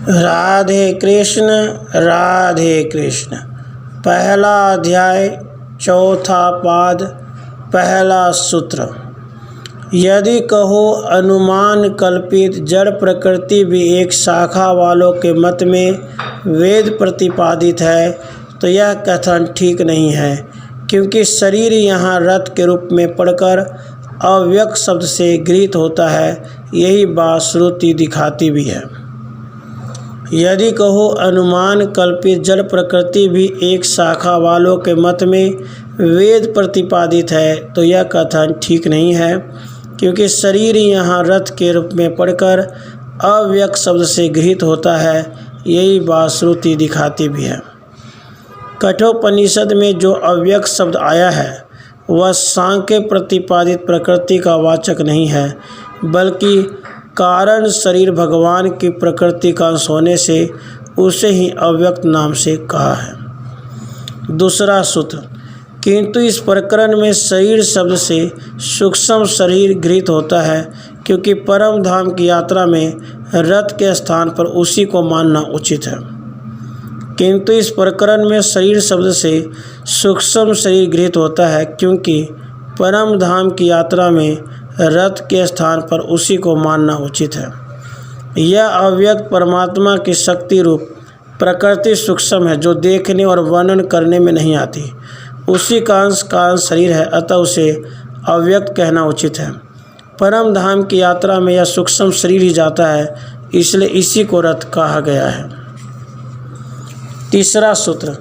राधे कृष्ण। पहला अध्याय, चौथा पाद, पहला सूत्र। यदि कहो अनुमान कल्पित जड़ प्रकृति भी एक शाखा वालों के मत में वेद प्रतिपादित है तो यह कथन ठीक नहीं है, क्योंकि शरीर यहाँ रथ के रूप में पढ़कर अव्यक्त शब्द से गृहीत होता है। यही बात श्रुति दिखाती भी है। यदि कहो अनुमान कल्पित जड़ प्रकृति भी एक शाखा वालों के मत में वेद प्रतिपादित है तो यह कथन ठीक नहीं है, क्योंकि शरीर यहाँ रथ के रूप में पढ़कर अव्यक्त शब्द से गृहीत होता है। यही बात श्रुति दिखाती भी है। कठोपनिषद में जो अव्यक्त शब्द आया है वह सांख्य प्रतिपादित प्रकृति का वाचक नहीं है, बल्कि कारण शरीर भगवान की प्रकृति का अंश होने से उसे ही अव्यक्त नाम से कहा है। दूसरा सूत्र। किंतु इस प्रकरण में शरीर शब्द से सूक्ष्म शरीर गृहीत होता है, क्योंकि परम धाम की यात्रा में रथ के स्थान पर उसी को मानना उचित है। किंतु इस प्रकरण में शरीर शब्द से सूक्ष्म शरीर गृहीत होता है, क्योंकि परम धाम की यात्रा में रथ के स्थान पर उसी को मानना उचित है। यह अव्यक्त परमात्मा की शक्ति रूप प्रकृति सूक्ष्म है, जो देखने और वर्णन करने में नहीं आती। उसी का अंश शरीर है, अतः उसे अव्यक्त कहना उचित है। परम धाम की यात्रा में यह सूक्ष्म शरीर ही जाता है, इसलिए इसी को रथ कहा गया है। तीसरा सूत्र।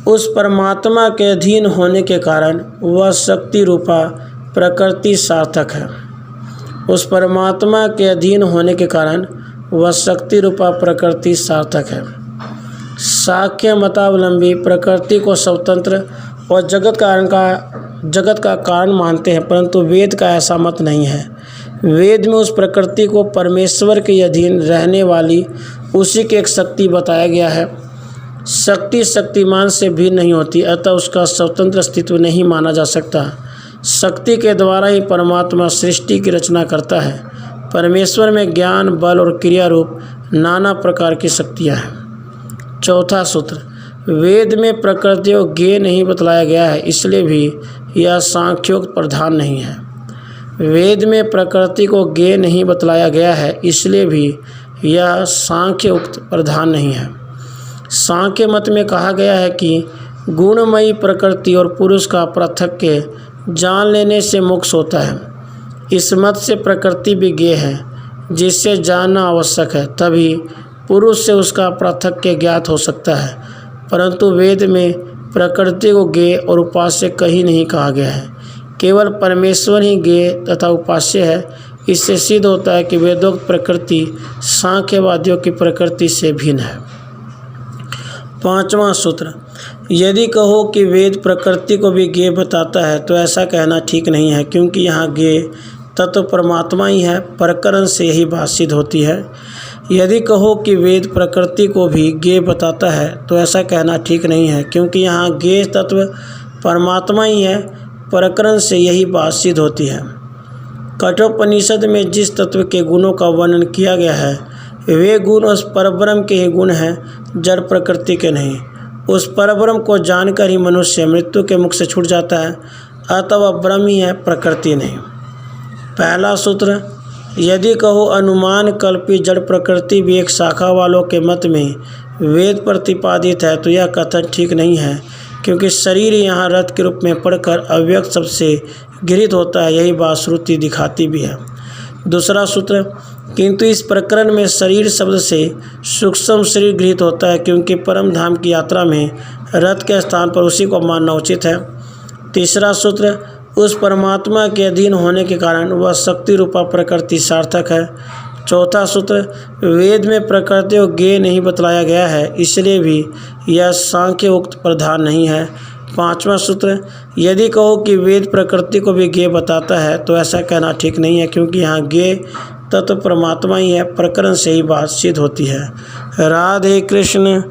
उस परमात्मा के अधीन होने के कारण वह शक्ति रूपा प्रकृति सार्थक है। उस परमात्मा के अधीन होने के कारण वह शक्ति रूपा प्रकृति सार्थक है। सांख्य मतावलंबी प्रकृति को स्वतंत्र और जगत का कारण मानते हैं, परंतु वेद का ऐसा मत नहीं है। वेद में उस प्रकृति को परमेश्वर के अधीन रहने वाली उसी की एक शक्ति बताया गया है। शक्ति शक्तिमान से भिन्न नहीं होती, अतः उसका स्वतंत्र अस्तित्व नहीं माना जा सकता। शक्ति के द्वारा ही परमात्मा सृष्टि की रचना करता है। परमेश्वर में ज्ञान, बल और क्रिया रूप नाना प्रकार की शक्तियाँ हैं। चौथा सूत्र। वेद में प्रकृति को ज्ञेय नहीं बतलाया गया है, इसलिए भी यह सांख्योक्त प्रधान नहीं है। वेद में प्रकृति को ज्ञेय नहीं बतलाया गया है, इसलिए भी यह सांख्योक्त प्रधान नहीं है। सांख्य मत में कहा गया है कि गुणमयी प्रकृति और पुरुष का पृथक के जान लेने से मोक्ष होता है। इस मत से प्रकृति भी ज्ञेय है, जिससे जानना आवश्यक है, तभी पुरुष से उसका पृथक के ज्ञात हो सकता है। परंतु वेद में प्रकृति को ज्ञेय और उपास्य कहीं नहीं कहा गया है। केवल परमेश्वर ही ज्ञेय तथा उपास्य है। इससे सिद्ध होता है कि वेदोक्त प्रकृति सांख्यवादियों की प्रकृति से भिन्न है। पांचवां सूत्र। यदि कहो कि वेद प्रकृति को भी ज्ञेय बताता है तो ऐसा कहना ठीक नहीं है, क्योंकि यहाँ ज्ञेय तत्व परमात्मा ही है। प्रकरण से यही बात सिद्ध होती है। यदि कहो कि वेद प्रकृति को भी ज्ञेय बताता है तो ऐसा कहना ठीक नहीं है, क्योंकि यहाँ ज्ञेय तत्व परमात्मा ही है। प्रकरण से यही बात सिद्ध होती है। कठोपनिषद में जिस तत्व के गुणों का वर्णन किया गया है वे गुण उस परब्रह्म के ही गुण हैं, जड़ प्रकृति के नहीं। उस परब्रह्म को जानकर ही मनुष्य मृत्यु के मुख से छूट जाता है, अतः वह ब्रह्म ही है, प्रकृति नहीं। पहला सूत्र। यदि कहो अनुमान कल्पित जड़ प्रकृति भी एक शाखा वालों के मत में वेद प्रतिपादित है तो यह कथन ठीक नहीं है, क्योंकि शरीर यहाँ रथ के रूप में पढ़कर अव्यक्त शब्द से गृहीत होता है। यही बात श्रुति दिखाती भी है। दूसरा सूत्र। किंतु इस प्रकरण में शरीर शब्द से सूक्ष्म शरीर गृहीत होता है, क्योंकि परम धाम की यात्रा में रथ के स्थान पर उसी को मानना उचित है। तीसरा सूत्र। उस परमात्मा के अधीन होने के कारण वह शक्ति रूपा प्रकृति सार्थक है। चौथा सूत्र। वेद में प्रकृति को ज्ञेय नहीं बतलाया गया है, इसलिए भी यह सांख्योक्त प्रधान नहीं है। पांचवा सूत्र। यदि कहो कि वेद प्रकृति को भी ज्ञेय बताता है तो ऐसा कहना ठीक नहीं है, क्योंकि यहाँ ज्ञेय तत्व परमात्मा ही है। प्रकरण से ही बात सिद्ध होती है। राधे कृष्ण।